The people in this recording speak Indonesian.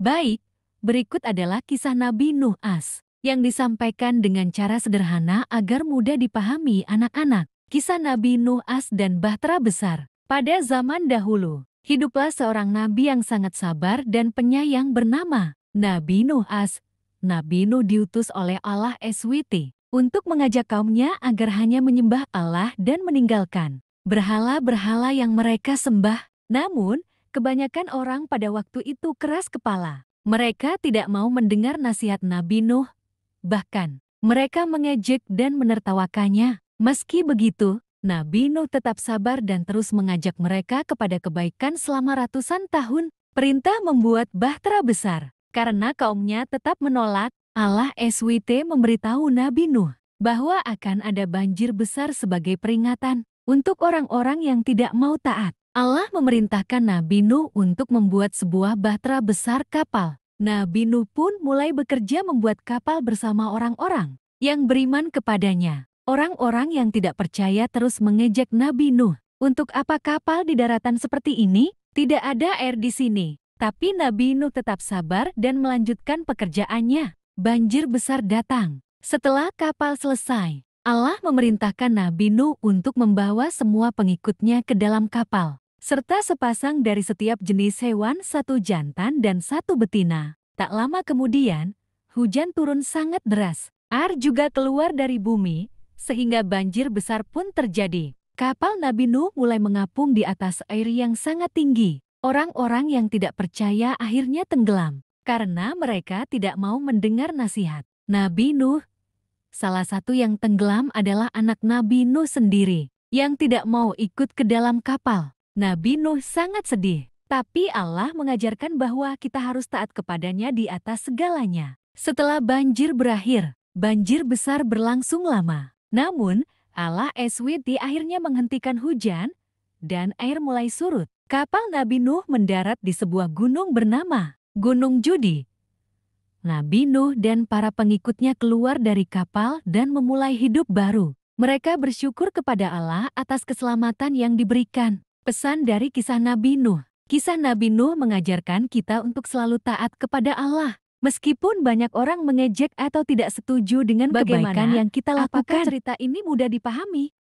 Baik, berikut adalah kisah Nabi Nuh AS yang disampaikan dengan cara sederhana agar mudah dipahami anak-anak. Kisah Nabi Nuh AS dan Bahtera Besar. Pada zaman dahulu, hiduplah seorang nabi yang sangat sabar dan penyayang bernama Nabi Nuh AS. Nabi Nuh diutus oleh Allah SWT untuk mengajak kaumnya agar hanya menyembah Allah dan meninggalkan berhala-berhala yang mereka sembah. Namun, kebanyakan orang pada waktu itu keras kepala. Mereka tidak mau mendengar nasihat Nabi Nuh. Bahkan, mereka mengejek dan menertawakannya. Meski begitu, Nabi Nuh tetap sabar dan terus mengajak mereka kepada kebaikan selama ratusan tahun. Perintah membuat bahtera besar. Karena kaumnya tetap menolak, Allah SWT memberitahu Nabi Nuh bahwa akan ada banjir besar sebagai peringatan untuk orang-orang yang tidak mau taat. Allah memerintahkan Nabi Nuh untuk membuat sebuah bahtera besar kapal. Nabi Nuh pun mulai bekerja membuat kapal bersama orang-orang yang beriman kepadanya. Orang-orang yang tidak percaya terus mengejek Nabi Nuh. Untuk apa kapal di daratan seperti ini? Tidak ada air di sini. Tapi Nabi Nuh tetap sabar dan melanjutkan pekerjaannya. Banjir besar datang. Setelah kapal selesai, Allah memerintahkan Nabi Nuh untuk membawa semua pengikutnya ke dalam kapal, serta sepasang dari setiap jenis hewan, satu jantan dan satu betina. Tak lama kemudian, hujan turun sangat deras. Air juga keluar dari bumi, sehingga banjir besar pun terjadi. Kapal Nabi Nuh mulai mengapung di atas air yang sangat tinggi. Orang-orang yang tidak percaya akhirnya tenggelam, karena mereka tidak mau mendengar nasihat Nabi Nuh. Salah satu yang tenggelam adalah anak Nabi Nuh sendiri, yang tidak mau ikut ke dalam kapal. Nabi Nuh sangat sedih, tapi Allah mengajarkan bahwa kita harus taat kepadanya di atas segalanya. Setelah banjir berakhir, banjir besar berlangsung lama. Namun, Allah SWT akhirnya menghentikan hujan, dan air mulai surut. Kapal Nabi Nuh mendarat di sebuah gunung bernama Gunung Judi. Nabi Nuh dan para pengikutnya keluar dari kapal dan memulai hidup baru. Mereka bersyukur kepada Allah atas keselamatan yang diberikan. Pesan dari kisah Nabi Nuh. Kisah Nabi Nuh mengajarkan kita untuk selalu taat kepada Allah. Meskipun banyak orang mengejek atau tidak setuju dengan kebaikan yang kita lakukan. Apakah cerita ini mudah dipahami?